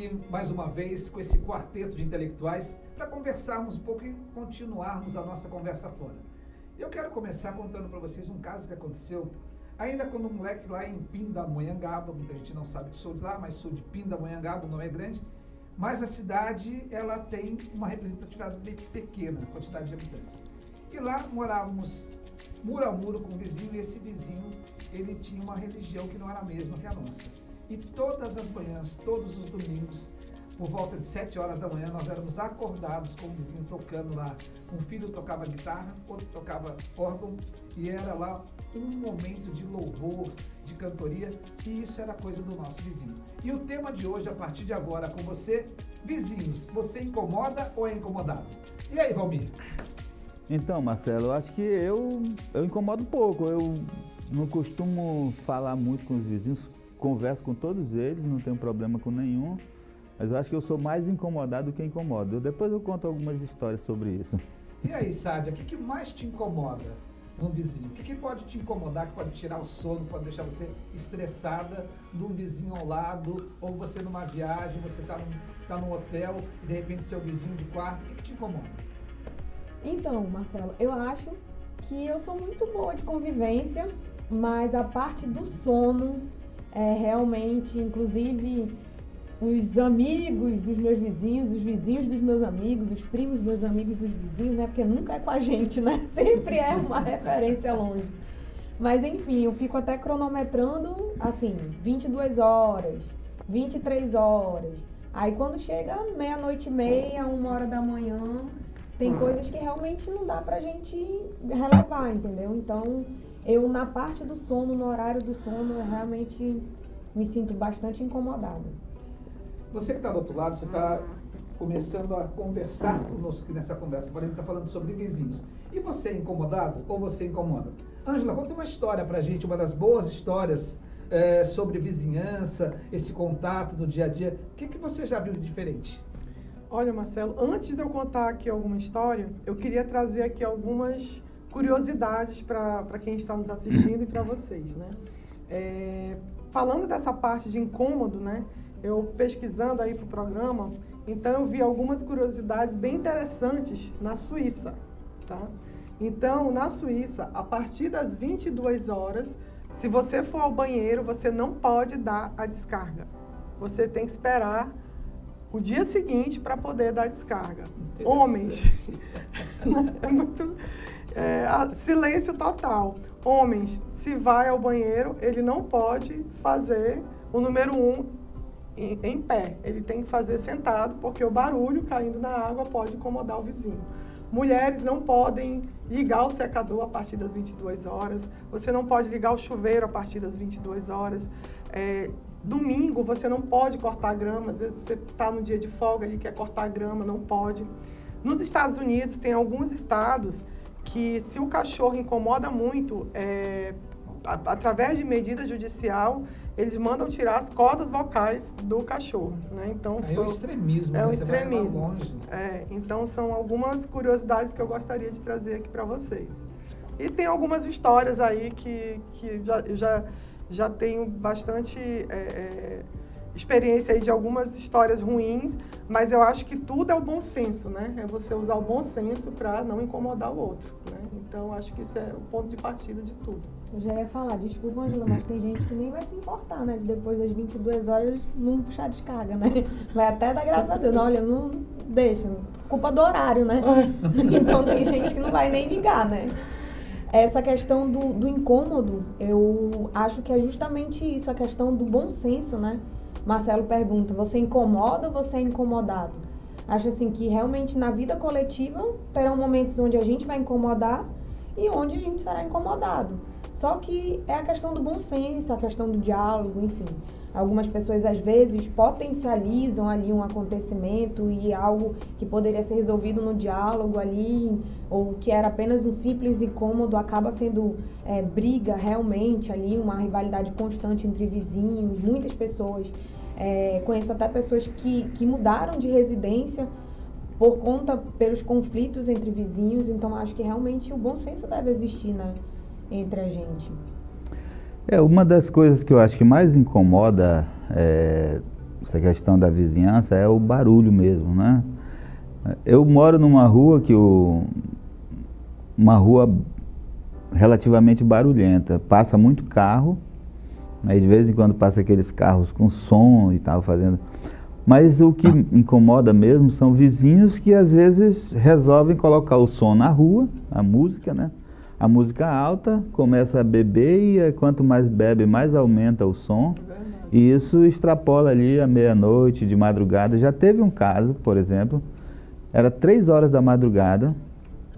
aqui mais uma vez com esse quarteto de intelectuais para conversarmos um pouco e continuarmos a nossa conversa fora. Eu quero começar contando para vocês um caso que aconteceu ainda quando um moleque lá em Pindamonhangaba, muita gente não sabe que sou de lá, mas sou de Pindamonhangaba, o nome é grande, mas a cidade ela tem uma representatividade bem pequena, quantidade de habitantes. E lá morávamos muro a muro com o vizinho, e esse vizinho ele tinha uma religião que não era a mesma que a nossa. E todas as manhãs, todos os domingos, por volta de 7 horas da manhã, nós éramos acordados com o vizinho tocando lá. Um filho tocava guitarra, outro tocava órgão, e era lá um momento de louvor, de cantoria, e isso era coisa do nosso vizinho. E o tema de hoje, a partir de agora, com você, vizinhos, você incomoda ou é incomodado? E aí, Valmir? Então, Marcelo, eu acho que eu incomodo um pouco. Eu não costumo falar muito com os vizinhos, converso com todos eles, não tenho problema com nenhum, mas eu acho que eu sou mais incomodado do que incomodo. Depois eu conto algumas histórias sobre isso. E aí, Sádia, o que mais te incomoda no vizinho? O que pode te incomodar, que pode tirar o sono, pode deixar você estressada de um vizinho ao lado, ou você numa viagem, você tá num hotel e de repente seu vizinho de quarto, o que te incomoda? Então, Marcelo, eu acho que eu sou muito boa de convivência, mas a parte do sono é realmente, inclusive, os amigos dos meus vizinhos, os vizinhos dos meus amigos, os primos dos meus amigos dos vizinhos, né? Porque nunca é com a gente, né? Sempre é uma referência longe. Mas, enfim, eu fico até cronometrando, assim, 22 horas, 23 horas. Aí, quando chega meia-noite e meia, 1h da manhã, tem coisas que realmente não dá pra gente relevar, entendeu? Então, eu, na parte do sono, no horário do sono, eu realmente me sinto bastante incomodada. Você que está do outro lado, você está começando a conversar conosco aqui nessa conversa, porém está falando sobre vizinhos. E você é incomodado ou você incomoda? Ângela, conta uma história pra gente, uma das boas histórias sobre vizinhança, esse contato do dia a dia. O que você já viu de diferente? Olha, Marcelo, antes de eu contar aqui alguma história, eu queria trazer aqui algumas curiosidades para quem está nos assistindo e para vocês, né? Falando dessa parte de incômodo, né? Eu pesquisando aí para o programa, então eu vi algumas curiosidades bem interessantes na Suíça, tá? Então, na Suíça, a partir das 22 horas, se você for ao banheiro, você não pode dar a descarga. Você tem que esperar o dia seguinte para poder dar a descarga. Homens, é muito... silêncio total. Homens, se vai ao banheiro, ele não pode fazer o número 1 em pé. Ele tem que fazer sentado, porque o barulho caindo na água pode incomodar o vizinho. Mulheres não podem ligar o secador a partir das 22 horas. Você não pode ligar o chuveiro a partir das 22 horas. Domingo, você não pode cortar grama. Às vezes você está no dia de folga e quer cortar grama, não pode. Nos Estados Unidos, tem alguns estados que, se o cachorro incomoda muito, através de medida judicial, eles mandam tirar as cordas vocais do cachorro, né? Então, é o extremismo, é né? o Você vai extremismo. longe. Então, são algumas curiosidades que eu gostaria de trazer aqui para vocês. E tem algumas histórias aí que já tenho bastante experiência aí de algumas histórias ruins, mas eu acho que tudo é o bom senso, né? É você usar o bom senso para não incomodar o outro, né? Então, acho que isso é o ponto de partida de tudo. Eu já ia falar, desculpa, Ângela, mas tem gente que nem vai se importar, né? De depois das 22 horas não puxar descarga, né? Vai até dar graças a Deus. Não, olha, não deixa. Culpa do horário, né? Então tem gente que não vai nem ligar, né? Essa questão do incômodo, eu acho que é justamente isso, a questão do bom senso, né? Marcelo pergunta, você incomoda ou você é incomodado? Acho assim que realmente na vida coletiva terão momentos onde a gente vai incomodar e onde a gente será incomodado. Só que é a questão do bom senso, a questão do diálogo, enfim. Algumas pessoas, às vezes, potencializam ali um acontecimento e algo que poderia ser resolvido no diálogo ali, ou que era apenas um simples incômodo, acaba sendo briga realmente ali, uma rivalidade constante entre vizinhos, muitas pessoas. Conheço até pessoas que mudaram de residência pelos conflitos entre vizinhos, então acho que realmente o bom senso deve existir, né, entre a gente. Uma das coisas que eu acho que mais incomoda essa questão da vizinhança é o barulho mesmo, né? Eu moro numa rua uma rua relativamente barulhenta, passa muito carro, aí de vez em quando passa aqueles carros com som e tal, fazendo... Mas o que incomoda mesmo são vizinhos que às vezes resolvem colocar o som na rua, a música, né? A música alta, começa a beber e quanto mais bebe, mais aumenta o som. E isso extrapola ali à meia-noite, de madrugada. Já teve um caso, por exemplo, era 3 horas da madrugada,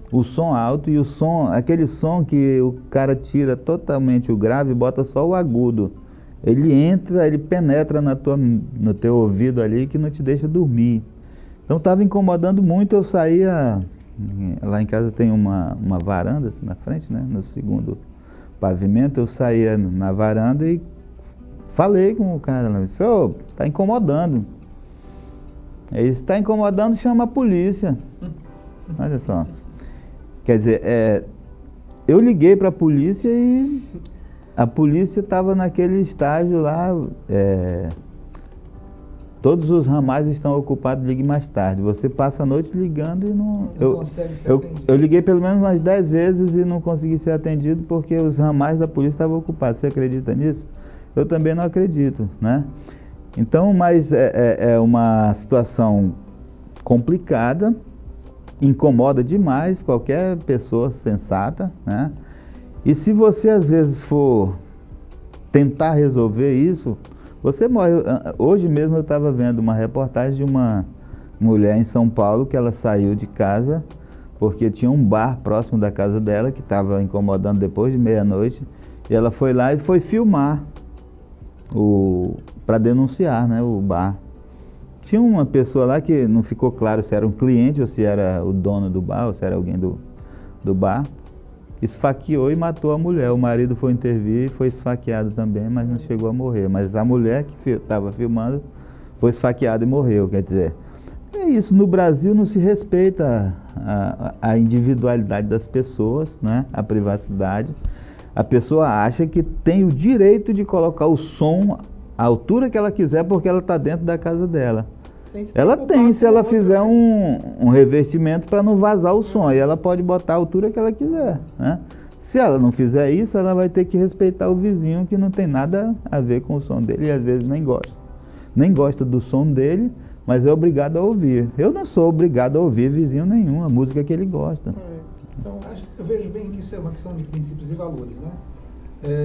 o som alto e o som, aquele som que o cara tira totalmente o grave e bota só o agudo. Ele entra, ele penetra no teu ouvido ali que não te deixa dormir. Então estava incomodando muito, eu saía, lá em casa tem uma varanda assim na frente, né, no segundo pavimento, eu saía na varanda e falei com o cara lá, disse, ô, tá incomodando. Ele disse, tá incomodando, chama a polícia. Olha só. Quer dizer, eu liguei para a polícia e a polícia estava naquele estágio lá, todos os ramais estão ocupados, ligue mais tarde. Você passa a noite ligando e não consegue ser atendido. Eu liguei pelo menos umas 10 vezes e não consegui ser atendido porque os ramais da polícia estavam ocupados. Você acredita nisso? Eu também não acredito, né? Então, mas é uma situação complicada, incomoda demais qualquer pessoa sensata, né? E se você às vezes for tentar resolver isso, você morre. Hoje mesmo eu estava vendo uma reportagem de uma mulher em São Paulo que ela saiu de casa porque tinha um bar próximo da casa dela que estava incomodando depois de meia-noite e ela foi lá e foi filmar para denunciar, né, o bar. Tinha uma pessoa lá que não ficou claro se era um cliente ou se era o dono do bar ou se era alguém do bar. Esfaqueou e matou a mulher. O marido foi intervir e foi esfaqueado também, mas não chegou a morrer. Mas a mulher que estava filmando foi esfaqueada e morreu. Quer dizer, é isso. No Brasil não se respeita a individualidade das pessoas, né? A privacidade. A pessoa acha que tem o direito de colocar o som à altura que ela quiser porque ela está dentro da casa dela. Ela tem, se ela fizer um revestimento para não vazar o som, aí ela pode botar a altura que ela quiser, né? Se ela não fizer isso, ela vai ter que respeitar o vizinho que não tem nada a ver com o som dele e às vezes nem gosta. Nem gosta do som dele, mas é obrigado a ouvir. Eu não sou obrigado a ouvir vizinho nenhum, a música que ele gosta. Eu vejo bem que isso é uma questão de princípios e valores, né?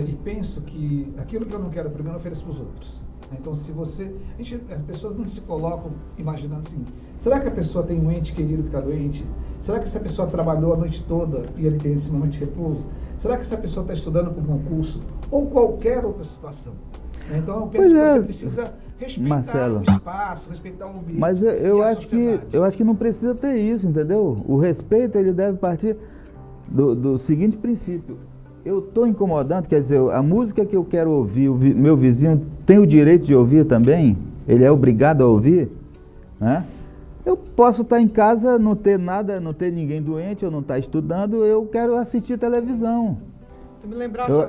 E penso que aquilo que eu não quero primeiro eu ofereço para os outros. Então, se você... as pessoas não se colocam imaginando assim, será que a pessoa tem um ente querido que está doente? Será que essa pessoa trabalhou a noite toda e ele tem esse momento de repouso? Será que essa pessoa está estudando para um concurso? Ou qualquer outra situação? Então, eu penso que você precisa respeitar Marcelo, o espaço, respeitar o ambiente. Mas eu acho que não precisa ter isso, entendeu? O respeito, ele deve partir do seguinte princípio. Eu estou incomodando, quer dizer, a música que eu quero ouvir, meu vizinho tem o direito de ouvir também? Ele é obrigado a ouvir? Né? Eu posso estar em casa, não ter nada, não ter ninguém doente, eu não estar estudando, eu quero assistir televisão.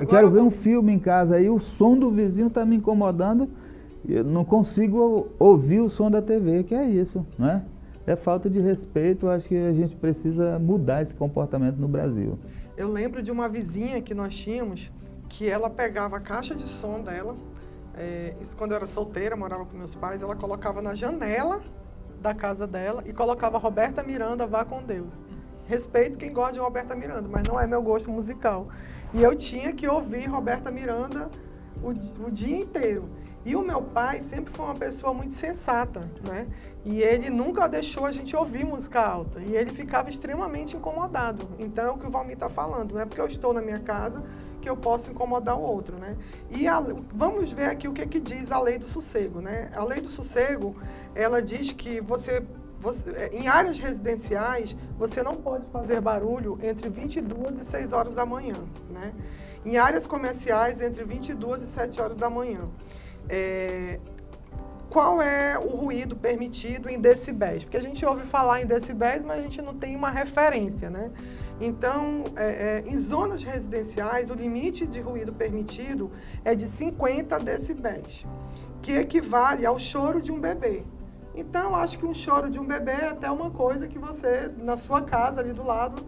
Eu quero ver um filme em casa, aí o som do vizinho está me incomodando, eu não consigo ouvir o som da TV, que é isso, né? É falta de respeito, eu acho que a gente precisa mudar esse comportamento no Brasil. Eu lembro de uma vizinha que nós tínhamos, que ela pegava a caixa de som dela, isso quando eu era solteira, morava com meus pais, ela colocava na janela da casa dela e colocava Roberta Miranda, Vá com Deus. Respeito quem gosta de Roberta Miranda, mas não é meu gosto musical. E eu tinha que ouvir Roberta Miranda o dia inteiro. E o meu pai sempre foi uma pessoa muito sensata, né? E ele nunca deixou a gente ouvir música alta. E ele ficava extremamente incomodado. Então é o que o Valmir está falando. Não é porque eu estou na minha casa que eu posso incomodar o outro, né? E vamos ver aqui o que diz a Lei do Sossego, né? A Lei do Sossego, ela diz que em áreas residenciais, você não pode fazer barulho entre 22 e 6 horas da manhã, né? Em áreas comerciais, entre 22 e 7 horas da manhã. Qual é o ruído permitido em decibéis? Porque a gente ouve falar em decibéis, mas a gente não tem uma referência, né? Então, em zonas residenciais, o limite de ruído permitido é de 50 decibéis, que equivale ao choro de um bebê. Então, eu acho que um choro de um bebê é até uma coisa que você, na sua casa, ali do lado,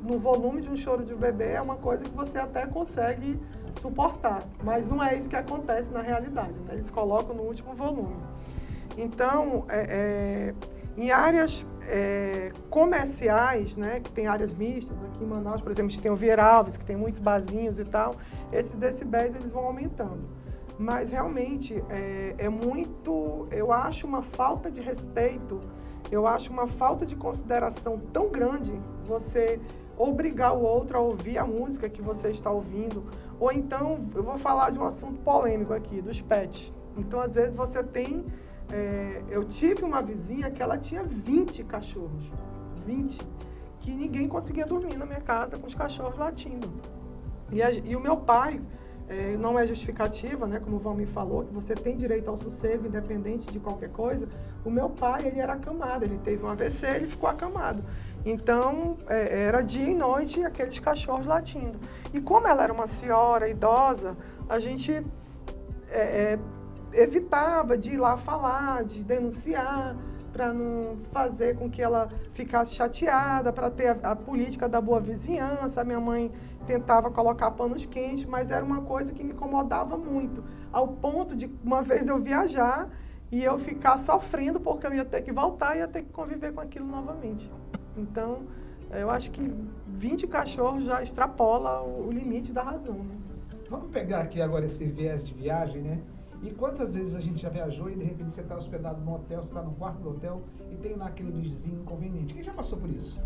no volume de um choro de um bebê, é uma coisa que você até consegue suportar. Mas não é isso que acontece na realidade, né? Eles colocam no último volume. Então, em áreas comerciais, né, que tem áreas mistas, aqui em Manaus, por exemplo, a gente tem o Vieralves, que tem muitos barzinhos e tal, esses decibéis eles vão aumentando. Mas realmente é muito, eu acho uma falta de respeito, eu acho uma falta de consideração tão grande você obrigar o outro a ouvir a música que você está ouvindo. Ou então, eu vou falar de um assunto polêmico aqui, dos pets. Então, às vezes você tem... eu tive uma vizinha que ela tinha 20 cachorros, 20, que ninguém conseguia dormir na minha casa com os cachorros latindo. E o meu pai, não é justificativa, né, como o Valmir falou, que você tem direito ao sossego independente de qualquer coisa. O meu pai, ele era acamado, ele teve um AVC, ele ficou acamado. Então, era dia e noite aqueles cachorros latindo. E como ela era uma senhora idosa, a gente evitava de ir lá falar, de denunciar, para não fazer com que ela ficasse chateada, para ter a política da boa vizinhança. A minha mãe tentava colocar panos quentes, mas era uma coisa que me incomodava muito, ao ponto de uma vez eu viajar e eu ficar sofrendo porque eu ia ter que voltar e ia ter que conviver com aquilo novamente. Então, eu acho que 20 cachorros já extrapola o limite da razão, né? Vamos pegar aqui agora esse viés de viagem, né? E quantas vezes a gente já viajou e de repente você está hospedado num hotel, você está no quarto do hotel e tem lá aquele vizinho inconveniente. Quem já passou por isso?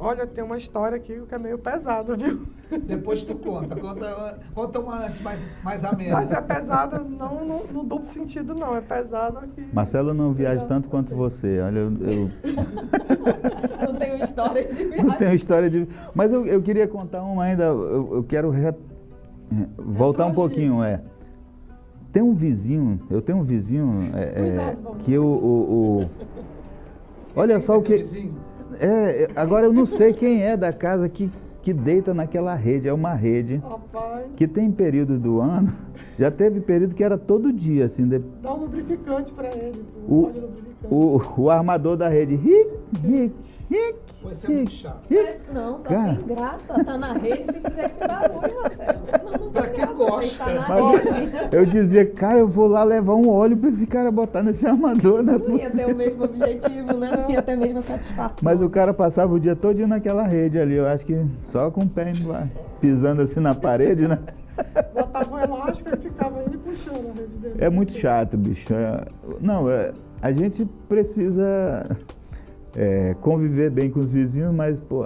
Olha, tem uma história aqui que é meio pesada, viu? Depois tu conta uma antes, mais amena. Mas é pesada, não no duplo sentido, não. É pesada aqui. Marcelo não viaja tanto quanto você. Olha, eu Não tenho história de viagem. não tenho história de... Mas eu queria contar uma ainda. Eu quero voltar um pouquinho. Tem um vizinho, eu tenho um vizinho que olha só o que... agora eu não sei quem é da casa que deita naquela rede. É uma rede Rapaz, que tem período do ano, já teve período que era todo dia, assim. dá um lubrificante para ele. Óleo lubrificante. O armador da rede, ric. Vai ser muito chato. Mas não, só Cara. tem graça, tá na rede se fizer esse barulho, Marcelo. Senão não Pra tem quem graça, gosta. você tá na Mas rede. eu dizia, cara, eu vou lá levar um óleo para esse cara botar nesse armador, não é Não ia ter possível. o mesmo objetivo, né? Não ia ter a mesma satisfação. Mas o cara passava o dia todo naquela rede ali, eu acho que só com o pé lá, pisando assim na parede, né? Botava um elástico e ficava ele puxando a rede dele. É muito chato, bicho. A gente precisa conviver bem com os vizinhos, mas pô,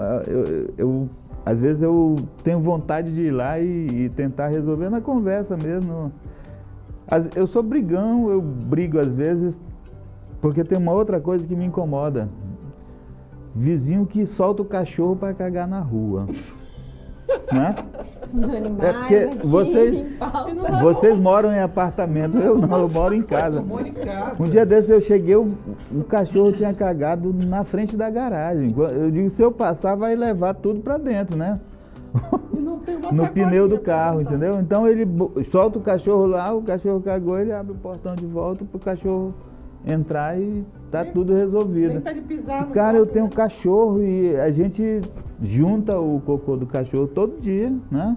às vezes eu tenho vontade de ir lá e tentar resolver na conversa mesmo. Eu sou brigão, eu brigo às vezes, porque tem uma outra coisa que me incomoda. Vizinho que solta o cachorro para cagar na rua. Né? Os animais porque aqui, vocês- em pauta. Vocês moram em apartamento, eu não, eu moro em casa. Eu moro em casa. Um dia desse eu cheguei, o cachorro tinha cagado na frente da garagem. Eu digo, se eu passar, vai levar tudo para dentro, né? E não tem uma No sacolinha pneu do pra carro, botar. entendeu? Então ele solta o cachorro lá, o cachorro cagou, ele abre o portão de volta pro cachorro entrar e tá tudo resolvido. Nem pra ele pisar no Cara, eu próprio, tenho um né? cachorro e a gente junta o cocô do cachorro todo dia, né?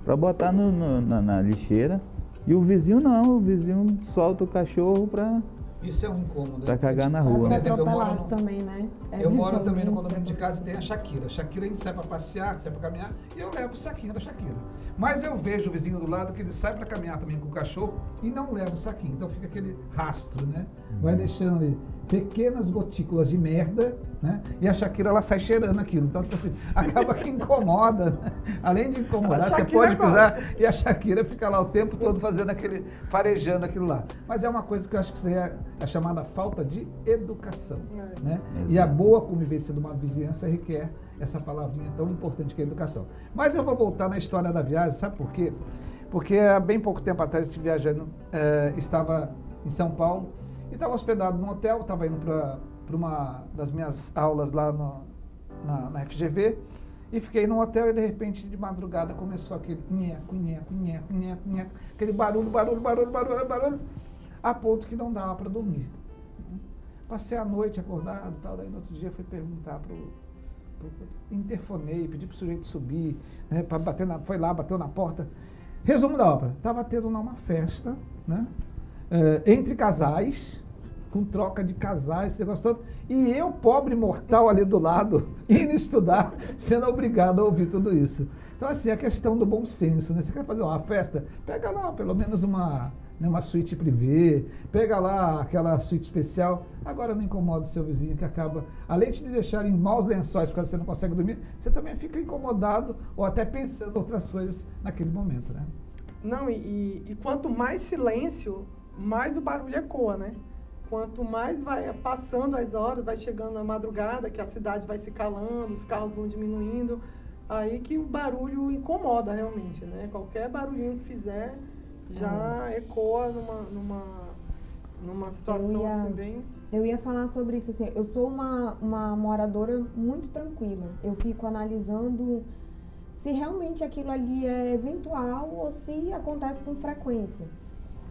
Pra botar na lixeira. E o vizinho não, o vizinho solta o cachorro pra Isso é um incômodo. Pra cagar na Pra rua. ser Por exemplo, eu moro atropelado no- também, né? Eu moro também no Eventualmente, condomínio de isso casa e tem a Shakira. A Shakira a gente sai para passear, sai para caminhar e eu levo o saquinho da Shakira. Mas eu vejo o vizinho do lado que ele sai para caminhar também com o cachorro e não leva o saquinho. Então fica aquele rastro, né? Vai deixando ali pequenas gotículas de merda, né? E a Shakira ela sai cheirando aquilo. Então, tipo assim, acaba que incomoda. Né? Além de incomodar, A você Shakira pode pisar gosta. e a Shakira fica lá o tempo todo fazendo aquele, farejando aquilo lá. Mas é uma coisa que eu acho que isso aí é a chamada falta de educação. Né? E a boa convivência de uma vizinhança requer essa palavrinha tão importante que é a educação. Mas eu vou voltar na história da viagem, sabe por quê? Porque há bem pouco tempo atrás, esse viajando estava em São Paulo e estava hospedado num hotel, estava indo para uma das minhas aulas lá na FGV, e fiquei no hotel e de repente de madrugada começou aquele nheco, nheco, nheco, nheco, nheco, aquele barulho, a ponto que não dava para dormir. Passei a noite acordado e tal, daí no outro dia fui perguntar interfonei, pedi para o sujeito subir, né, foi lá, bateu na porta. Resumo da ópera, estava tendo lá uma festa, né, entre casais, com troca de casais, esse negócio todo, e eu, pobre mortal ali do lado, indo estudar, sendo obrigado a ouvir tudo isso. Então, assim, a questão do bom senso, né? Você quer fazer uma festa? Pega lá pelo menos uma suíte privê, pega lá aquela suíte especial. Agora não incomoda o seu vizinho que acaba, além de deixar em maus lençóis porque você não consegue dormir, você também fica incomodado ou até pensando em outras coisas naquele momento, né? Não, e quanto mais silêncio, mais o barulho ecoa, né? Quanto mais vai passando as horas, vai chegando a madrugada, que a cidade vai se calando, os carros vão diminuindo, aí que o barulho incomoda realmente, né? Qualquer barulhinho que fizer já ecoa numa situação assim bem... Eu ia falar sobre isso, assim, eu sou uma moradora muito tranquila. Eu fico analisando se realmente aquilo ali é eventual ou se acontece com frequência.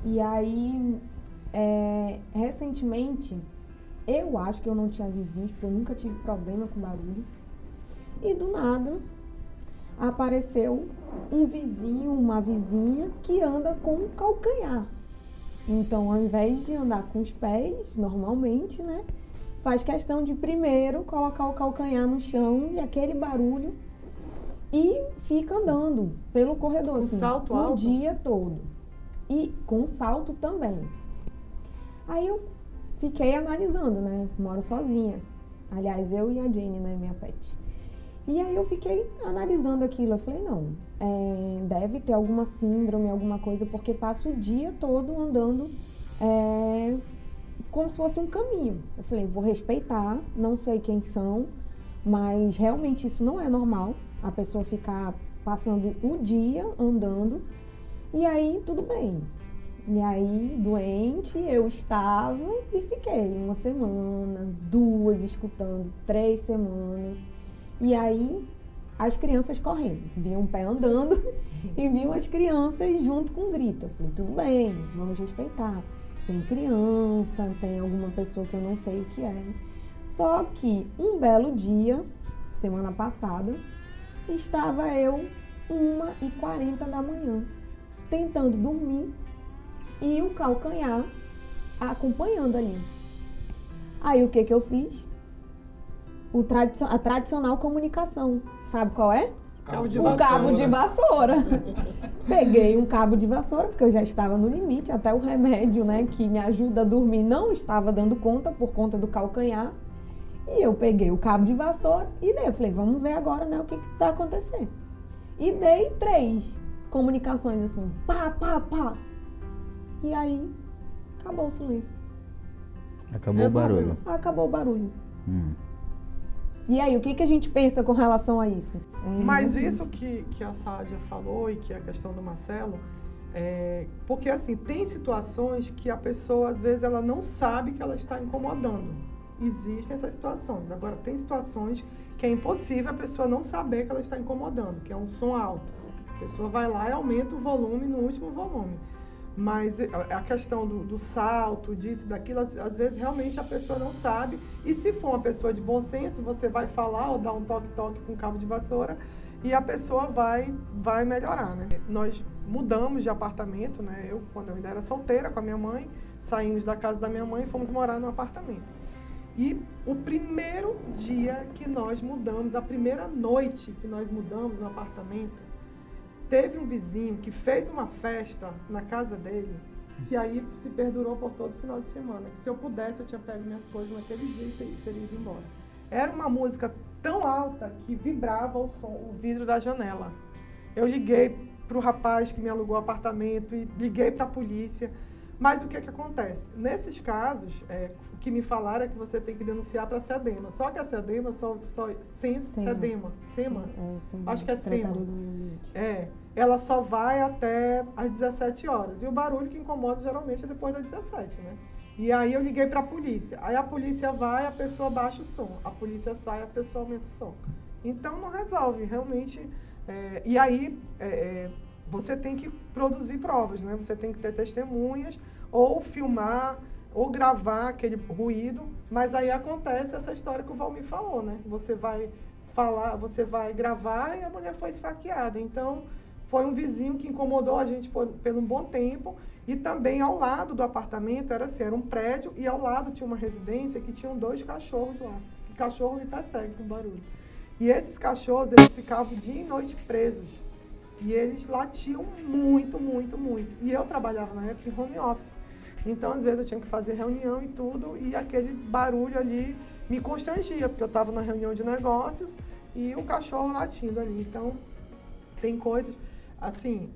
E aí, recentemente, eu acho que eu não tinha vizinhos, porque eu nunca tive problema com barulho. E do nada, apareceu um vizinho, uma vizinha que anda com um calcanhar. Então, ao invés de andar com os pés, normalmente, né, faz questão de primeiro colocar o calcanhar no chão e aquele barulho e fica andando pelo corredor, assim, salto o alto? dia todo. E com salto também. Aí eu fiquei analisando, né, moro sozinha. Aliás, eu e a Jenny, né, minha pet. E aí eu fiquei analisando aquilo, eu falei, não, deve ter alguma síndrome, alguma coisa, porque passa o dia todo andando como se fosse um caminho. Eu falei, vou respeitar, não sei quem são, mas realmente isso não é normal, a pessoa ficar passando o dia andando, e aí tudo bem. E aí, doente, eu estava e fiquei 1 semana, 2 escutando, 3 semanas. E aí, as crianças correndo. Vinha um pé andando e vinham as crianças junto com o grito. Eu falei, tudo bem, vamos respeitar. Tem criança, tem alguma pessoa que eu não sei o que é. Só que, um belo dia, semana passada, estava eu 1h40 da manhã, tentando dormir e o calcanhar acompanhando ali. Aí, o que eu fiz? A tradicional comunicação. Sabe qual é? Cabo de o vassoura. cabo de vassoura. Peguei um cabo de vassoura, porque eu já estava no limite, até o remédio, né, que me ajuda a dormir não estava dando conta, por conta do calcanhar. E eu peguei o cabo de vassoura e dei. Eu falei, vamos ver agora, né, o que vai acontecer. E dei 3 comunicações assim, pá, pá, pá. E aí, acabou o silêncio. Acabou o barulho. Acabou o barulho. E aí, o que a gente pensa com relação a isso? Mas isso que a Sádia falou e que é a questão do Marcelo, porque assim, tem situações que a pessoa, às vezes, ela não sabe que ela está incomodando. Existem essas situações. Agora, tem situações que é impossível a pessoa não saber que ela está incomodando, que é um som alto. A pessoa vai lá e aumenta o volume no último volume. Mas a questão do salto, disso, daquilo, às vezes realmente a pessoa não sabe. E se for uma pessoa de bom senso, você vai falar ou dar um toque-toque com cabo de vassoura e a pessoa vai melhorar, né? Nós mudamos de apartamento, né? Quando eu ainda era solteira com a minha mãe, saímos da casa da minha mãe e fomos morar no apartamento. E o primeiro dia que nós mudamos, a primeira noite que nós mudamos no apartamento, teve um vizinho que fez uma festa na casa dele, que aí se perdurou por todo o final de semana. Que se eu pudesse, eu tinha pego minhas coisas naquele dia e teria ido embora. Era uma música tão alta que vibrava o vidro da janela. Eu liguei para o rapaz que me alugou o apartamento e liguei para a polícia. Mas o que acontece? Nesses casos, o que me falaram é que você tem que denunciar para a SEDEMA. Só que a SEDEMA SEDEMA. Acho que é SEMA. Ela só vai até às 17 horas. E o barulho que incomoda geralmente é depois das 17, né? E aí eu liguei para a polícia. Aí a polícia vai, a pessoa baixa o som. A polícia sai, a pessoa aumenta o som. Então não resolve, realmente. E aí você tem que produzir provas, né? Você tem que ter testemunhas, ou filmar, ou gravar aquele ruído. Mas aí acontece essa história que o Valmir falou, né? Você vai falar, você vai gravar e a mulher foi esfaqueada. Então foi um vizinho que incomodou a gente por um bom tempo. E também ao lado do apartamento, era um prédio, e ao lado tinha uma residência que tinham 2 cachorros lá. O cachorro me persegue com barulho. E esses cachorros, eles ficavam dia e noite presos. E eles latiam muito, muito, muito. E eu trabalhava na época em home office. Então, às vezes, eu tinha que fazer reunião e tudo, e aquele barulho ali me constrangia, porque eu estava na reunião de negócios e o cachorro latindo ali. Então, tem coisas, assim...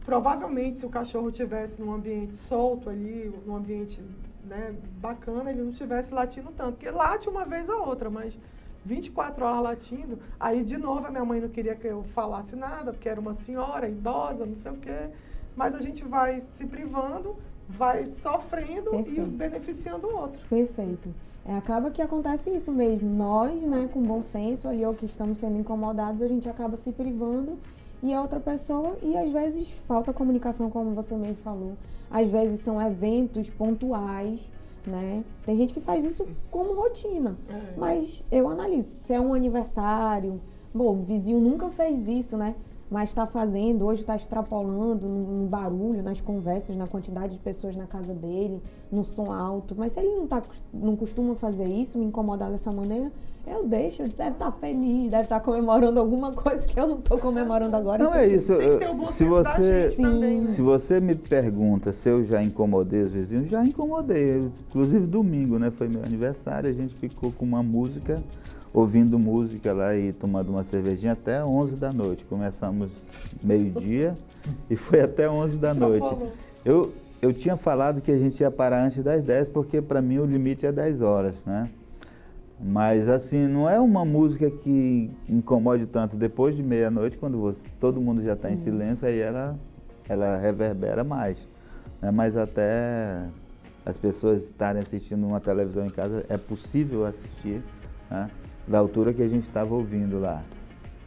provavelmente, se o cachorro estivesse num ambiente solto ali, num ambiente, né, bacana, ele não estivesse latindo tanto. Porque late uma vez ou outra, mas 24 horas latindo. Aí, de novo, a minha mãe não queria que eu falasse nada, porque era uma senhora idosa, não sei o quê. Mas a gente vai se privando, vai sofrendo. Perfeito. E beneficiando o outro. Perfeito. Acaba que acontece isso mesmo. Nós, né, com bom senso, ali, ou que estamos sendo incomodados, a gente acaba se privando. E a outra pessoa, e às vezes falta comunicação, como você mesmo falou. Às vezes são eventos pontuais, né? Tem gente que faz isso como rotina. Mas eu analiso, se é um aniversário, bom, o vizinho nunca fez isso, né? Mas está fazendo, hoje está extrapolando no barulho, nas conversas, na quantidade de pessoas na casa dele, no som alto. Mas se ele não costuma fazer isso, me incomodar dessa maneira, eu deixo, ele deve estar feliz, deve estar comemorando alguma coisa que eu não estou comemorando agora. Não, é isso. Se Sim. você me pergunta se eu já incomodei os vizinhos, já incomodei. Inclusive domingo, né? Foi meu aniversário, a gente ficou com uma música, ouvindo música lá e tomando uma cervejinha até 11 da noite. Começamos meio-dia e foi até 11 da noite. Eu tinha falado que a gente ia parar antes das 10, porque para mim o limite é 10 horas, né? Mas assim, não é uma música que incomode tanto depois de meia-noite, quando todo mundo já está em silêncio, aí ela reverbera mais, né? Mas até as pessoas estarem assistindo uma televisão em casa, é possível assistir, né? Da altura que a gente estava ouvindo lá.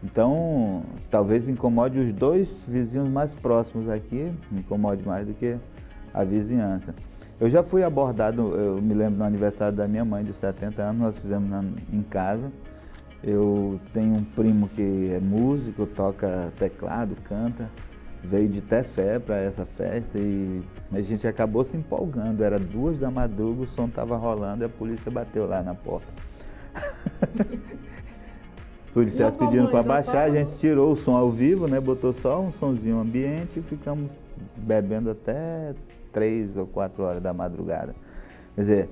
Então, talvez incomode os 2 vizinhos mais próximos aqui, incomode mais do que a vizinhança. Eu já fui abordado, eu me lembro no aniversário da minha mãe de 70 anos, nós fizemos em casa. Eu tenho um primo que é músico, toca teclado, canta, veio de Tefé para essa festa e a gente acabou se empolgando. Era 2 da madruga, o som estava rolando e a polícia bateu lá na porta. O policiais pedindo para baixar, a gente tirou o som ao vivo, né? Botou só um sonzinho ambiente e ficamos bebendo até 3 ou 4 horas da madrugada. Quer dizer,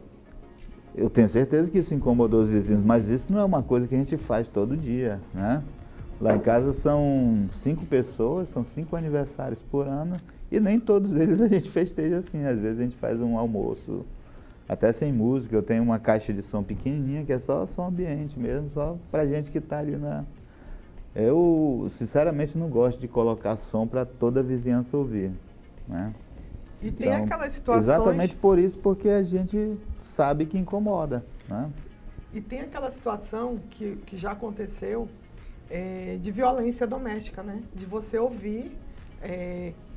eu tenho certeza que isso incomodou os vizinhos, mas isso não é uma coisa que a gente faz todo dia, né? Lá em casa são 5 pessoas, são 5 aniversários por ano e nem todos eles a gente festeja assim. Às vezes a gente faz um almoço até sem música. Eu tenho uma caixa de som pequenininha que é só som ambiente mesmo, só pra gente que tá ali na... Eu, sinceramente, não gosto de colocar som para toda a vizinhança ouvir, né? E tem aquelas situações... Exatamente por isso, porque a gente sabe que incomoda, né? E tem aquela situação que já aconteceu de violência doméstica, né? De você ouvir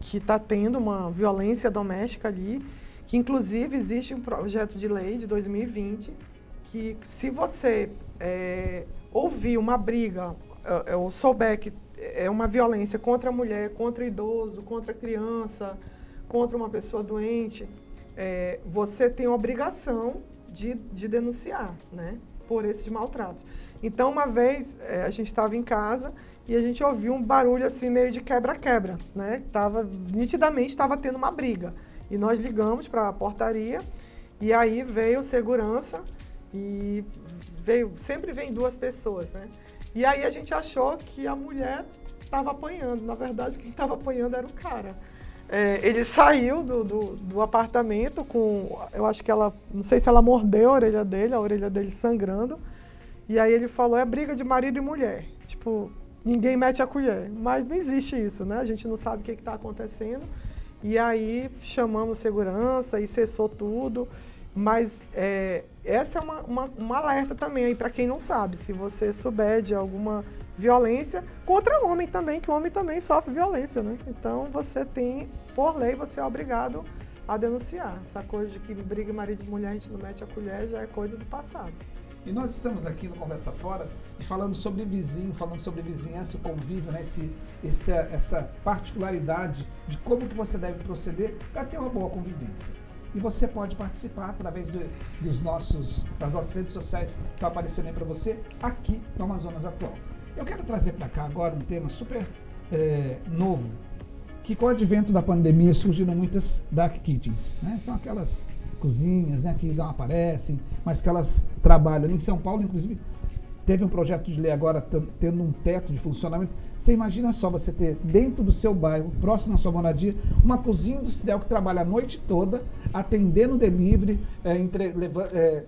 que está tendo uma violência doméstica ali, que inclusive existe um projeto de lei de 2020 que se você ouvir uma briga ou souber que é uma violência contra a mulher, contra o idoso, contra a criança, contra uma pessoa doente, você tem a obrigação de denunciar, né, por esses maltratos. Então, uma vez, a gente estava em casa e a gente ouviu um barulho assim, meio de quebra-quebra, né? Nitidamente estava tendo uma briga. E nós ligamos para a portaria e aí veio segurança e sempre vem 2 pessoas, né? E aí a gente achou que a mulher estava apanhando. Na verdade, quem estava apanhando era o cara. Ele saiu do apartamento com... Eu acho que ela... Não sei se ela mordeu a orelha dele sangrando. E aí ele falou, é briga de marido e mulher. Tipo, ninguém mete a colher. Mas não existe isso, né? A gente não sabe o que está acontecendo. E aí chamamos segurança e cessou tudo. Mas essa é uma alerta também aí para quem não sabe. Se você souber de alguma violência contra o homem também, que o homem também sofre violência, né? Então você tem, por lei, você é obrigado a denunciar. Essa coisa de que briga marido e mulher, a gente não mete a colher, já é coisa do passado. E nós estamos aqui no Conversa Fora falando sobre vizinho, falando sobre vizinhança, o convívio, né? Essa particularidade de como que você deve proceder para ter uma boa convivência. E você pode participar através das nossas redes sociais que estão aparecendo aí para você aqui no Amazonas Atual. Eu quero trazer para cá agora um tema super novo, que com o advento da pandemia surgiram muitas dark kitchens, né? São aquelas cozinhas, né, que não aparecem, mas que elas trabalham. Em São Paulo, inclusive, teve um projeto de lei agora tendo um teto de funcionamento. Você imagina só você ter dentro do seu bairro, próximo à sua moradia, uma cozinha industrial que trabalha a noite toda, atendendo delivery,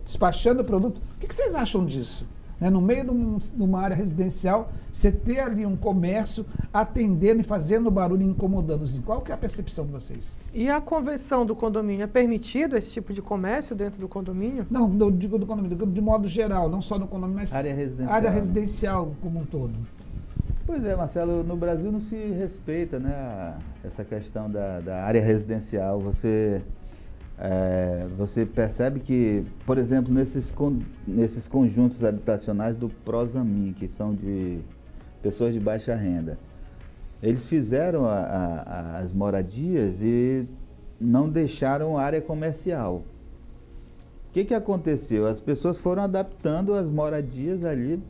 despachando o produto. O que vocês acham disso? No meio de uma área residencial, você ter ali um comércio atendendo e fazendo barulho e incomodando. Qual que é a percepção de vocês? E a convenção do condomínio, é permitido esse tipo de comércio dentro do condomínio? Não, eu digo do condomínio, de modo geral, não só no condomínio, mas área residencial como um todo. Pois é, Marcelo, no Brasil não se respeita, né, essa questão da área residencial. Você percebe que, por exemplo, nesses conjuntos habitacionais do Prosamin, que são de pessoas de baixa renda, eles fizeram as moradias e não deixaram área comercial. O que aconteceu? As pessoas foram adaptando as moradias ali,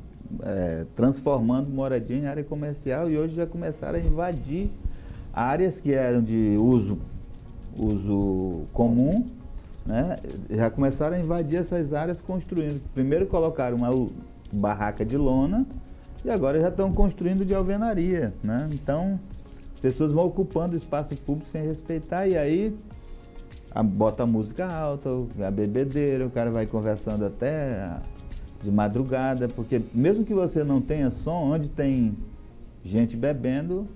transformando moradia em área comercial, e hoje já começaram a invadir áreas que eram de uso comum, né? Já começaram a invadir essas áreas construindo. Primeiro colocaram uma barraca de lona e agora já estão construindo de alvenaria, né? Então, as pessoas vão ocupando o espaço público sem respeitar, e aí bota a música alta, a bebedeira, o cara vai conversando até de madrugada, porque mesmo que você não tenha som, onde tem gente bebendo,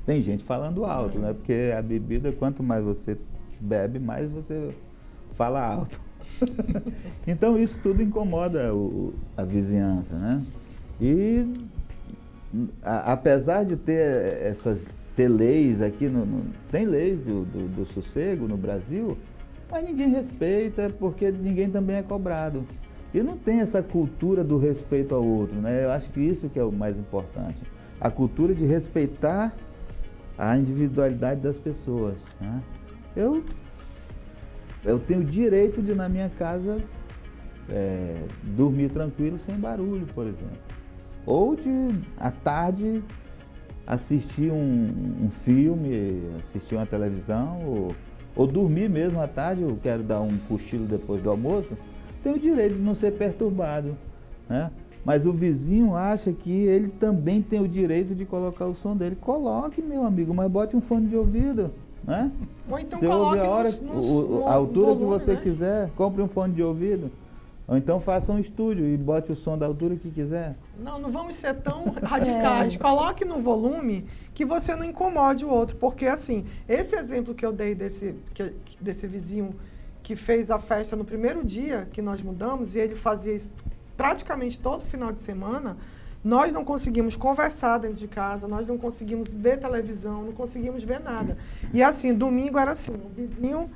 tem gente falando alto, né? Porque a bebida, quanto mais você bebe, mais você fala alto. Então isso tudo incomoda a vizinhança, né? E apesar de ter leis aqui, tem leis do sossego no Brasil, mas ninguém respeita, porque ninguém também é cobrado. E não tem essa cultura do respeito ao outro, né? Eu acho que isso que é o mais importante. A cultura de respeitar a individualidade das pessoas, né? Eu tenho o direito de, na minha casa, dormir tranquilo, sem barulho, por exemplo. Ou de, à tarde, assistir um filme, assistir uma televisão, ou dormir mesmo à tarde, eu quero dar um cochilo depois do almoço, tenho o direito de não ser perturbado, né? Mas o vizinho acha que ele também tem o direito de colocar o som dele. Coloque, meu amigo, mas bote um fone de ouvido, né? Ou então você ouve a hora, a altura volume, que você, né, quiser, compre um fone de ouvido. Ou então faça um estúdio e bote o som da altura que quiser. Não vamos ser tão radicais. Coloque no volume que você não incomode o outro. Porque, assim, esse exemplo que eu dei desse vizinho que fez a festa no primeiro dia que nós mudamos, e ele fazia isso praticamente todo final de semana, nós não conseguimos conversar dentro de casa, nós não conseguimos ver televisão, não conseguimos ver nada. E assim, domingo era assim, o vizinho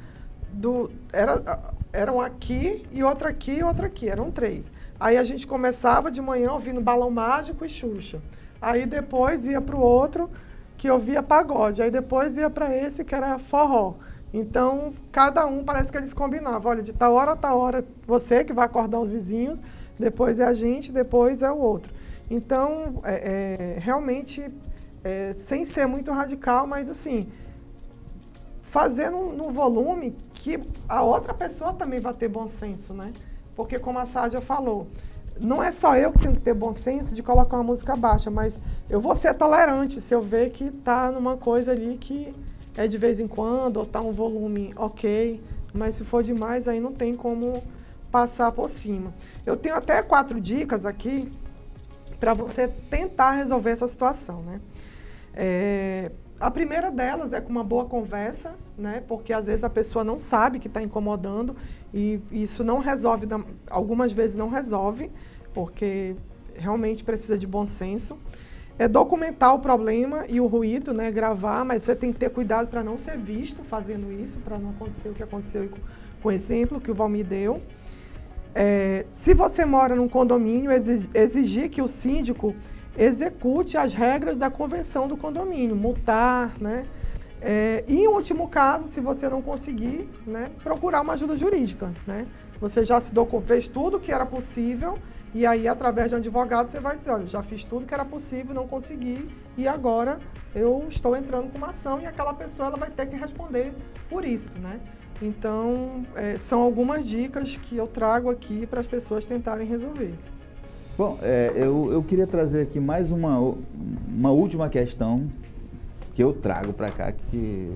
eram aqui e outro aqui e outro aqui, eram 3. Aí a gente começava de manhã ouvindo Balão Mágico e Xuxa. Aí depois ia para o outro que ouvia pagode, aí depois ia para esse que era forró. Então, cada um parece que eles combinavam, olha, de tal hora a tal hora você que vai acordar os vizinhos, depois é a gente, depois é o outro. Então, realmente, sem ser muito radical, mas assim, fazendo num volume que a outra pessoa também vai ter bom senso, né? Porque como a Sádia falou, não é só eu que tenho que ter bom senso de colocar uma música baixa, mas eu vou ser tolerante se eu ver que tá numa coisa ali que é de vez em quando, ou tá um volume ok, mas se for demais, aí não tem como passar por cima. Eu tenho até 4 dicas aqui para você tentar resolver essa situação, né? A primeira delas é com uma boa conversa, né? Porque às vezes a pessoa não sabe que está incomodando e isso não resolve, algumas vezes não resolve, porque realmente precisa de bom senso. É documentar o problema e o ruído, né? Gravar, mas você tem que ter cuidado para não ser visto fazendo isso, para não acontecer o que aconteceu com o exemplo que o Valmir deu. Se você mora num condomínio, exigir que o síndico execute as regras da convenção do condomínio, multar, né? E em último caso, se você não conseguir, né, procurar uma ajuda jurídica, né? Você já fez tudo que era possível e aí, através de um advogado, você vai dizer, olha, já fiz tudo que era possível, não consegui e agora eu estou entrando com uma ação e aquela pessoa ela vai ter que responder por isso, né? Então, são algumas dicas que eu trago aqui para as pessoas tentarem resolver. Bom, eu queria trazer aqui mais uma última questão que eu trago para cá, que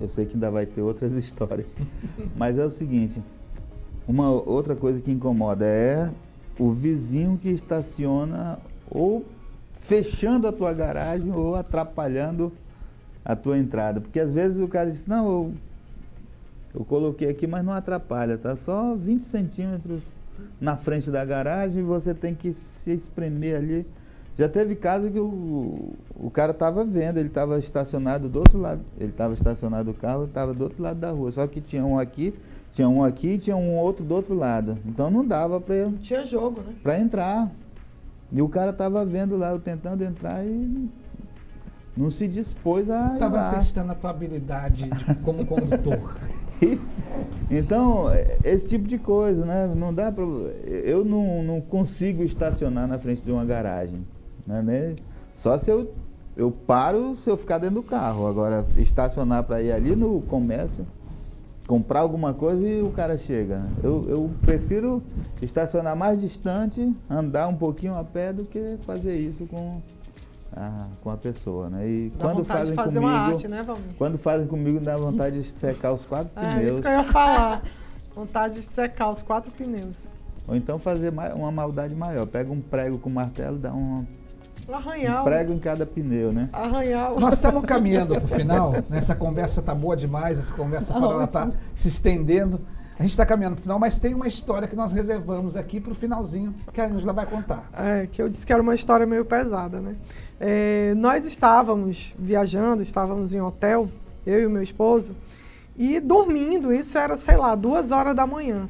eu sei que ainda vai ter outras histórias, mas é o seguinte, uma outra coisa que incomoda é o vizinho que estaciona ou fechando a tua garagem ou atrapalhando a tua entrada, porque às vezes o cara diz, não, eu coloquei aqui, mas não atrapalha, tá só 20 centímetros na frente da garagem e você tem que se espremer ali. Já teve caso que o cara estava vendo, ele estava estacionado do outro lado, ele estava estacionado o carro, estava do outro lado da rua, só que tinha um aqui e tinha um outro do outro lado. Então não dava para tinha jogo, né? Para entrar. E o cara estava vendo lá, eu tentando entrar e não se dispôs a Estava testando a tua habilidade como condutor. Então, esse tipo de coisa, né? Não dá para. Eu não consigo estacionar na frente de uma garagem. Né? Só se eu paro se eu ficar dentro do carro. Agora, estacionar para ir ali no comércio, comprar alguma coisa e o cara chega. Né? Eu prefiro estacionar mais distante, andar um pouquinho a pé do que fazer isso com a pessoa, né? E dá quando fazem de fazer comigo, uma arte, né, Valmir? Quando fazem comigo, dá vontade de secar os 4 pneus. Isso que eu ia falar. Vontade de secar os 4 pneus. Ou então fazer uma maldade maior. Pega um prego com martelo, dá um prego em cada pneu, né? Arranhar. Nós estamos caminhando para o final, né? Essa conversa está boa demais, essa conversa ela está se estendendo. A gente está caminhando para o final, mas tem uma história que nós reservamos aqui para o finalzinho, que a Ângela vai contar. Que eu disse que era uma história meio pesada, né? Nós estávamos viajando, estávamos em hotel, eu e o meu esposo, e dormindo, isso era, sei lá, 2 horas da manhã.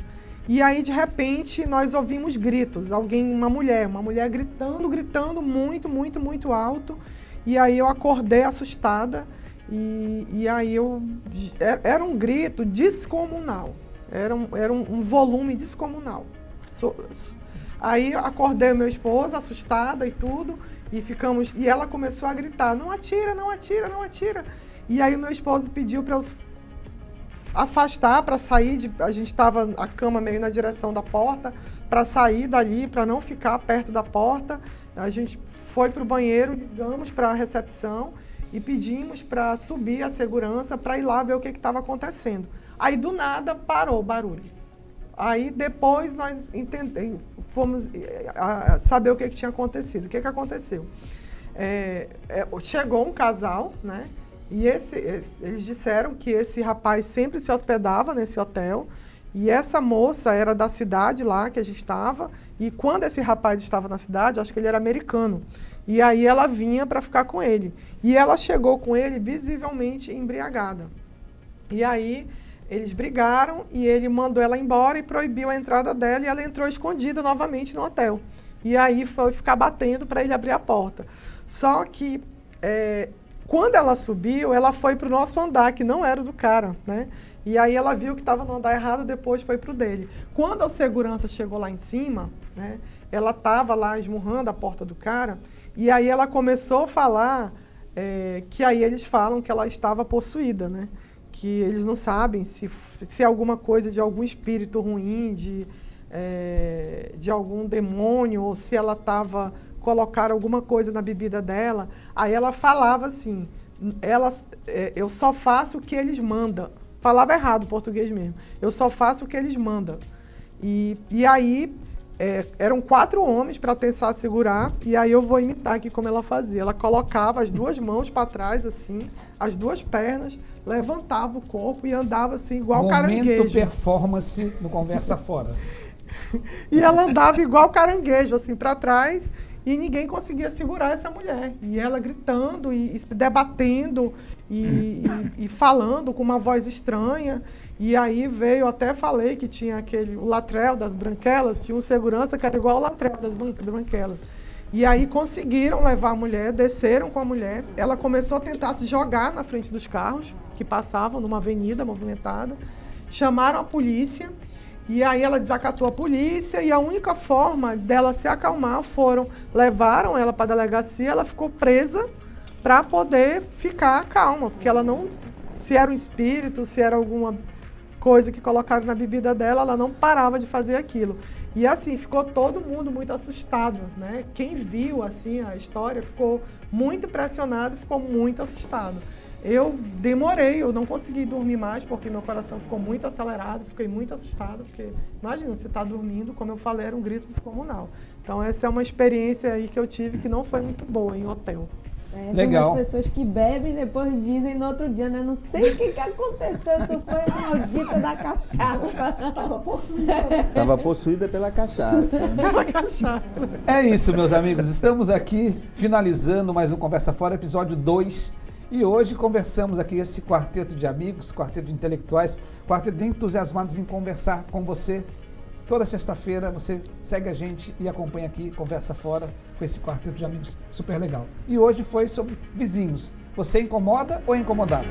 E aí, de repente, nós ouvimos gritos, uma mulher gritando muito, muito, muito alto. E aí eu acordei assustada e aí era um grito descomunal, era um volume descomunal. Aí acordei o meu esposo, assustada e tudo, e ela começou a gritar, não atira, não atira, não atira. E aí o meu esposo pediu para eu afastar, para sair, a gente estava a cama meio na direção da porta, para sair dali, para não ficar perto da porta. A gente foi para o banheiro, ligamos para a recepção e pedimos para subir a segurança para ir lá ver o que estava acontecendo. Aí do nada parou o barulho. Aí depois nós fomos saber o que tinha acontecido. O que aconteceu? Chegou um casal, né? E eles disseram que esse rapaz sempre se hospedava nesse hotel e essa moça era da cidade lá que a gente estava e quando esse rapaz estava na cidade, acho que ele era americano, e aí ela vinha para ficar com ele. E ela chegou com ele visivelmente embriagada. E aí eles brigaram e ele mandou ela embora e proibiu a entrada dela e ela entrou escondida novamente no hotel. E aí foi ficar batendo para ele abrir a porta. Só que quando ela subiu, ela foi para o nosso andar, que não era o do cara, né? E aí ela viu que estava no andar errado, depois foi para o dele. Quando a segurança chegou lá em cima, né, ela estava lá esmurrando a porta do cara, e aí ela começou a falar que aí eles falam que ela estava possuída, né? Que eles não sabem se é alguma coisa de algum espírito ruim, de algum demônio, ou se ela estava... colocar alguma coisa na bebida dela. Aí ela falava assim, eu só faço o que eles mandam. Falava errado o português mesmo. Eu só faço o que eles mandam. E aí eram 4 homens para tentar segurar, e aí eu vou imitar aqui como ela fazia. Ela colocava as 2 mãos para trás, assim, as 2 pernas, levantava o corpo e andava assim, igual caranguejo. Momento performance no Conversa Fora. E ela andava igual caranguejo, assim, para trás, e ninguém conseguia segurar essa mulher. E ela gritando e se debatendo e falando com uma voz estranha. E aí veio, até falei que tinha o Latrell das Branquelas, tinha um segurança que era igual o Latrell das Branquelas. E aí conseguiram levar a mulher, desceram com a mulher. Ela começou a tentar se jogar na frente dos carros que passavam numa avenida movimentada. Chamaram a polícia. E aí ela desacatou a polícia e a única forma dela se acalmar levaram ela para a delegacia, ela ficou presa para poder ficar calma, porque ela não, se era um espírito, se era alguma coisa que colocaram na bebida dela, ela não parava de fazer aquilo. E assim, ficou todo mundo muito assustado, né? Quem viu assim a história ficou muito impressionado, ficou muito assustado. Eu demorei, eu não consegui dormir mais, porque meu coração ficou muito acelerado, fiquei muito assustada, porque imagina, você está dormindo, como eu falei, era um grito descomunal. Então essa é uma experiência aí que eu tive que não foi muito boa em hotel. Legal. Tem umas pessoas que bebem e depois dizem no outro dia, né? Não sei o que aconteceu, isso foi a maldita da cachaça. Estava possuída pela cachaça. Pela cachaça. É isso, meus amigos. Estamos aqui finalizando mais um Conversa Fora, episódio 2. E hoje conversamos aqui esse quarteto de amigos, quarteto de intelectuais, quarteto de entusiasmados em conversar com você. Toda sexta-feira você segue a gente e acompanha aqui Conversa Fora com esse quarteto de amigos super legal. E hoje foi sobre vizinhos. Você incomoda ou é incomodado?